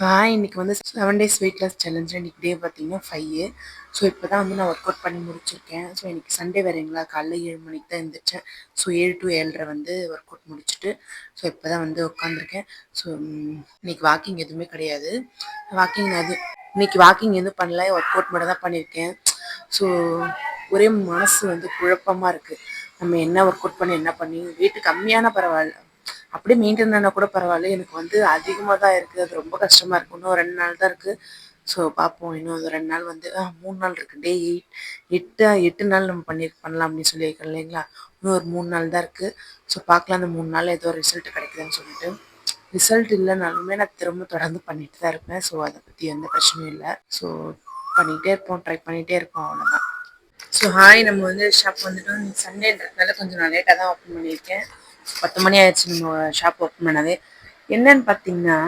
இன்னைக்கு வந்து 7 days weight loss challenge. இன்னைக்கு டே பார்த்தீங்கன்னா 5. ஸோ இப்போ தான் வந்து நான் ஒர்க் அவுட் பண்ணி முடிச்சிருக்கேன். ஸோ இன்னைக்கு சண்டே வேறுங்களா, காலைல 7 மணிக்கு தான் எழுந்திரிச்சேன். ஸோ 7 to 7:30 வந்து ஒர்க் அவுட் முடிச்சுட்டு ஸோ இப்போ தான் வந்து உட்காந்துருக்கேன். ஸோ இன்னைக்கு வாக்கிங் எதுவுமே கிடையாது. இன்னைக்கு வாக்கிங் எதுவும் பண்ணல, ஒர்க் அவுட் மட்டும் தான் பண்ணியிருக்கேன். ஸோ ஒரே மனசு வந்து குழப்பமாக இருக்குது. நம்ம என்ன ஒர்க் அவுட் பண்ணி என்ன பண்ணி வெயிட் கம்மியான பரவாயில்ல, அப்படியே மெயின்டைன் பண்ணால் கூட பரவாயில்ல. எனக்கு வந்து அதிகமாக தான் இருக்குது. அது ரொம்ப கஷ்டமாக இருக்குது. இன்னும் 2 நாள் தான் இருக்குது. ஸோ பார்ப்போம். இன்னும் அந்த 2 நாள் வந்து 3 நாள் இருக்குது. டே 8 நாள் நம்ம பண்ணலாம் அப்படின்னு சொல்லியிருக்கேன் இல்லைங்களா. இன்னும் ஒரு 3 நாள் தான் இருக்குது. ஸோ பார்க்கலாம், அந்த 3 நாள் ஏதோ ரிசல்ட் கிடைக்குதுன்னு சொல்லிட்டு. ரிசல்ட் இல்லைனாலுமே நான் திரும்ப தொடர்ந்து பண்ணிட்டு தான் இருப்பேன். ஸோ அதை பற்றி எந்த பிரச்சனையும் இல்லை. ஸோ பண்ணிகிட்டே இருப்போம், ட்ரை பண்ணிகிட்டே இருப்போம், அவ்வளோதான். ஸோ நம்ம வந்து ஷாப் வந்துட்டோம். சண்டேன்றதுனால கொஞ்சம் நான் லேட்டாக தான் ஓப்பன் பண்ணியிருக்கேன். 10 மணி ஆயிடுச்சு நம்ம ஷாப் ஓப்பன் பண்ணதே. என்னன்னு பார்த்தீங்கன்னா,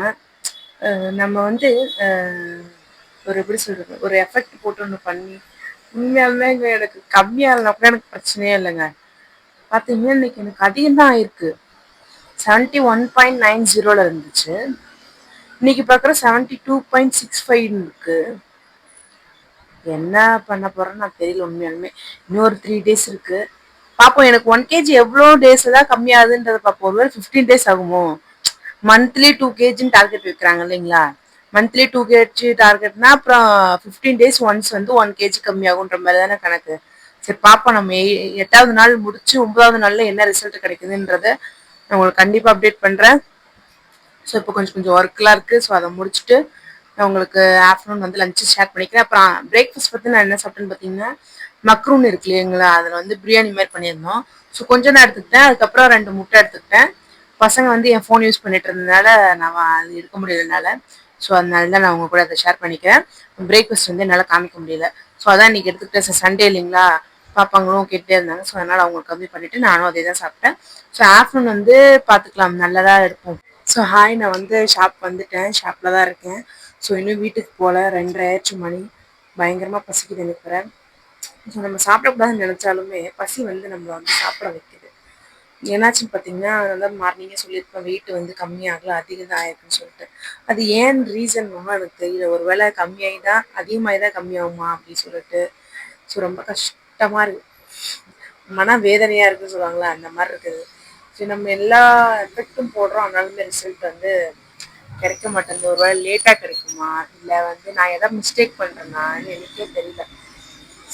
நம்ம வந்து ஒரு எப்படி சொல்கிறது, ஒரு எஃபெக்ட் போட்டு ஒன்று பண்ணி உண்மையாலுமே எனக்கு கம்மியாகலனா கூட எனக்கு பிரச்சனையே இல்லைங்க. பார்த்தீங்கன்னா இன்னைக்கு எனக்கு அதிகம் தான் ஆயிருக்கு. 71.90 இருந்துச்சு. இன்னைக்கு பார்க்குற 72.65 இருக்கு. என்ன பண்ண போறேன்னு நான் தெரியல உண்மையாலுமே. இன்னும் ஒரு 3 days இருக்கு, பார்ப்போம். எனக்கு 1 kg எவ்வளோ டேஸ்ல தான் கம்மியாகுதுன்றதை பார்ப்போம். ஒருவேளை 15 days ஆகுமோ. மந்த்லி 2 kgன்னு டார்கெட் வைக்கிறாங்க இல்லைங்களா. மந்த்லி 2 kg டார்கெட்னா அப்புறம் 15 days ஒன்ஸ் வந்து 1 kg கம்மியாகுன்ற மாதிரி தானே கணக்கு. சரி பார்ப்போம். நம்ம 8வது நாள் முடிச்சு 9வது நாள்ல என்ன ரிசல்ட் கிடைக்குதுன்றத நான் உங்களுக்கு கண்டிப்பாக அப்டேட் பண்ணுறேன். ஸோ இப்போ கொஞ்சம் ஒர்க்லாம் இருக்குது. ஸோ அதை முடிச்சுட்டு நான் உங்களுக்கு ஆஃப்டர்நூன் வந்து லஞ்சு ஷேர் பண்ணிக்கிறேன். அப்புறம் பிரேக்ஃபாஸ்ட் பற்றி நான் என்ன சாப்பிட்டேன்னு பார்த்தீங்கன்னா, மக்ரூன் இருக்கு இல்லைங்களா, அதில் வந்து பிரியாணி மாதிரி பண்ணியிருந்தோம். ஸோ கொஞ்சம் தான் எடுத்துக்கிட்டேன். அதுக்கப்புறம் 2 முட்டை எடுத்துக்கிட்டேன். பசங்க வந்து என் ஃபோன் யூஸ் பண்ணிட்டு இருந்ததுனால நான் அது எடுக்க முடியலனால, ஸோ அதனால தான் நான் உங்க கூட அதை ஷேர் பண்ணிக்கிறேன். பிரேக்ஃபாஸ்ட் வந்து என்னால் காமிக்க முடியல. ஸோ அதான் இன்னைக்கு எடுத்துக்கிட்டேன். சண்டே இல்லைங்களா, பாப்பாங்களும் கேட்டே இருந்தாங்க. ஸோ அதனால் அவங்களுக்கு கம்மி பண்ணிவிட்டு நானும் அதே தான் சாப்பிட்டேன். ஸோ ஆஃப்டர்நூன் வந்து பார்த்துக்கலாம், நல்லதாக எடுப்போம். ஸோ நான் வந்து ஷாப் வந்துட்டேன். ஷாப்பில் தான் இருக்கேன். ஸோ இன்னும் வீட்டுக்கு போகல. 2:30 ஆயிடுச்சு மணி. பயங்கரமாக பசிக்குது எனக்கு வேற. ஸோ நம்ம சாப்பிடக்கூடாதுன்னு நினச்சாலுமே பசி வந்து நம்மளை வந்து சாப்பிட வைக்குது. என்னாச்சுன்னு பார்த்தீங்கன்னா, நான் மார்னிங்கே சொல்லியிருப்பேன், வெயிட் வந்து கம்மியாகல, அதிகம் தான் ஆயிருக்குன்னு சொல்லிட்டு. அது ஏன் ரீசன் எனக்கு தெரியல. ஒரு வேளை கம்மியாகி தான் அதிகமாகி தான் கம்மியாகுமா அப்படின்னு சொல்லிட்டு. ஸோ ரொம்ப கஷ்டமாக இருக்குது, மன வேதனையாக இருக்குன்னு சொல்லுவாங்களா, அந்த மாதிரி இருக்குது. ஸோ நம்ம எல்லா எஃபெக்டும் போடுறோம், ஆனாலுமே ரிசல்ட் வந்து கிடைக்க மாட்டேங்குது. ஒரு வேளை லேட்டாக கிடைக்குமா, இல்லை வந்து நான் எதாவது மிஸ்டேக் பண்ணுறேன்னான்னு எனக்கே தெரியல.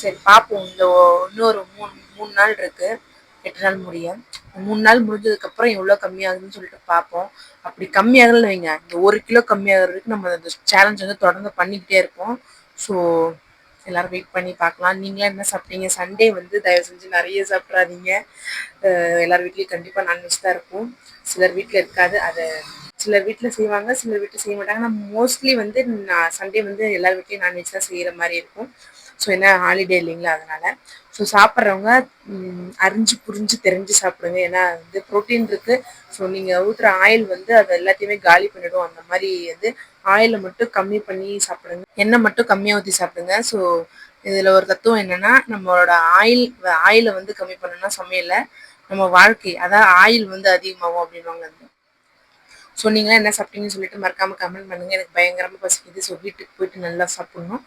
சரி பார்ப்போம். இன்னொரு 3 நாள் இருக்குது, 8 நாள் முடியும். 3 நாள் முடிஞ்சதுக்கப்புறம் எவ்வளோ கம்மியாகுதுன்னு சொல்லிட்டு பார்ப்போம். அப்படி கம்மியாகலன்னு வைங்க, இந்த 1 கிலோ கம்மியாகிறதுக்கு நம்ம அந்த சேலஞ்ச் வந்து தொடர்ந்து பண்ணிக்கிட்டே இருப்போம். ஸோ எல்லாரும் வெயிட் பண்ணி பார்க்கலாம். நீங்களாம் என்ன சாப்பிட்டீங்க? சண்டே வந்து தயவு செஞ்சு நிறைய சாப்பிட்றாதீங்க. எல்லார் வீட்லேயும் கண்டிப்பாக நான்வெஜ் தான் இருக்கும். சிலர் வீட்டில் இருக்காது, அதை சிலர் வீட்டில் செய்வாங்க, சிலர் வீட்டில் செய்ய மாட்டாங்க. நான் மோஸ்ட்லி வந்து நான் சண்டே வந்து எல்லார் வீட்லேயும் நான்வெஜ் தான் செய்கிற மாதிரி இருக்கும். ஸோ என்ன ஹாலிடே இல்லைங்களா, அதனால். ஸோ சாப்பிட்றவங்க அறிஞ்சு புரிஞ்சு தெரிஞ்சு சாப்பிடுங்க. ஏன்னா வந்து ப்ரோட்டீன் இருக்குது. ஸோ நீங்கள் ஊற்றுற ஆயில் வந்து அது எல்லாத்தையுமே காலி பண்ணிவிடும். அந்த மாதிரி வந்து ஆயிலை மட்டும் கம்மி பண்ணி சாப்பிடுங்க, எண்ணெய் மட்டும் கம்மியாக ஊற்றி சாப்பிடுங்க. ஸோ இதில் ஒரு தத்துவம் என்னென்னா, நம்மளோட ஆயிலை வந்து கம்மி பண்ணணும்னா சமையலை, நம்ம வாழ்க்கை அதான் ஆயில் வந்து அதிகமாகும் அப்படின்வாங்க. ஸோ நீங்களாம் என்ன சாப்பிட்டீங்கன்னு சொல்லிட்டு மறக்காமல் கமெண்ட் பண்ணுங்கள். எனக்கு பயங்கரமாக பசிக்குது. ஸோ வீட்டுக்கு போயிட்டு நல்லா சாப்பிட்ணும்.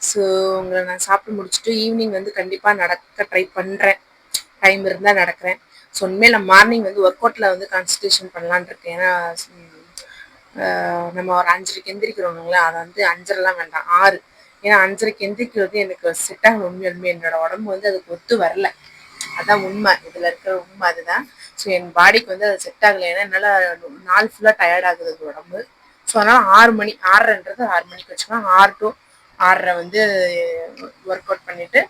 ஸோ உங்களை நான் சாப்பிட்டு முடிச்சுட்டு ஈவினிங் வந்து கண்டிப்பாக நடக்க ட்ரை பண்ணுறேன். டைம் இருந்தால் நடக்கிறேன். ஸோ இனிமேல் நான் மார்னிங் வந்து ஒர்க் அவுட்டில் வந்து கான்சன்ட்ரேஷன் பண்ணலான் இருக்கேன். ஏன்னா நம்ம ஒரு 5:30க்கு எந்திரிக்கிறோங்களா, அதை வந்து 5:30லாம் வேண்டாம், 6. ஏன்னா 5:30க்கு எந்திரிக்கிறது எனக்கு செட் ஆக உண்மையுமே என்னோட உடம்பு வந்து அதுக்கு ஒத்து வரல. அதான் உண்மை, இதில் இருக்கிற உண்மை அதுதான். ஸோ என் பாடிக்கு வந்து அது செட் ஆகலை. ஏன்னா என்னால் நாள் ஃபுல்லாக டயர்ட் ஆகுது உடம்பு. ஸோ அதனால் 6 மணி, 6:30ன்றது 6 மணிக்கு வச்சுக்கலாம். 6 to 6:30 வந்து ஒர்க் அவுட் பண்ணிவிட்டு,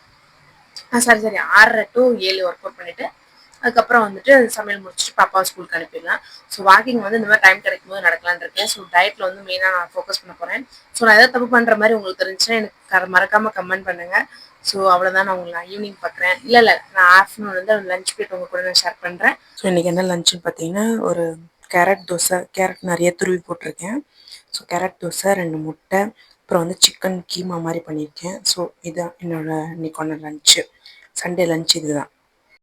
சாரி 6:30 to 7 ஒர்க் அவுட் பண்ணிவிட்டு அதுக்கப்புறம் வந்துட்டு சமையல் முடிச்சுட்டு பாப்பாவை ஸ்கூலுக்கு அனுப்பிடலாம். ஸோ வாக்கிங் வந்து இந்த மாதிரி டைம் கிடைக்கும் போது நடக்கலான்னு இருக்கேன். ஸோ டயட்டில் வந்து மெயினாக நான் ஃபோக்கஸ் பண்ண போகிறேன். ஸோ நான் எதாவது தப்பு பண்ணுற மாதிரி உங்களுக்கு தெரிஞ்சுன்னா எனக்கு மறக்காமல் கமெண்ட் பண்ணுங்கள். ஸோ அவ்வளோதான். நான் உங்களுக்கு ஈவினிங் பார்க்குறேன். இல்லை நான் ஆஃப்டர்நூன் வந்து லஞ்ச் போய்ட்டு உங்கள் கூட நான் ஷேர் பண்ணுறேன். ஸோ இன்றைக்கி என்ன லஞ்சுன்னு பார்த்தீங்கன்னா, ஒரு கேரட் தோசை, கேரட் நிறைய துருவி போட்டிருக்கேன். ஸோ கேரட் தோசை, 2 முட்டை, அப்புறம் வந்து சிக்கன் கீமா மாதிரி பண்ணியிருக்கேன். ஸோ இதுதான் என்னோட இன்னைக்கான லஞ்சு. சண்டே லஞ்ச் இதுதான்.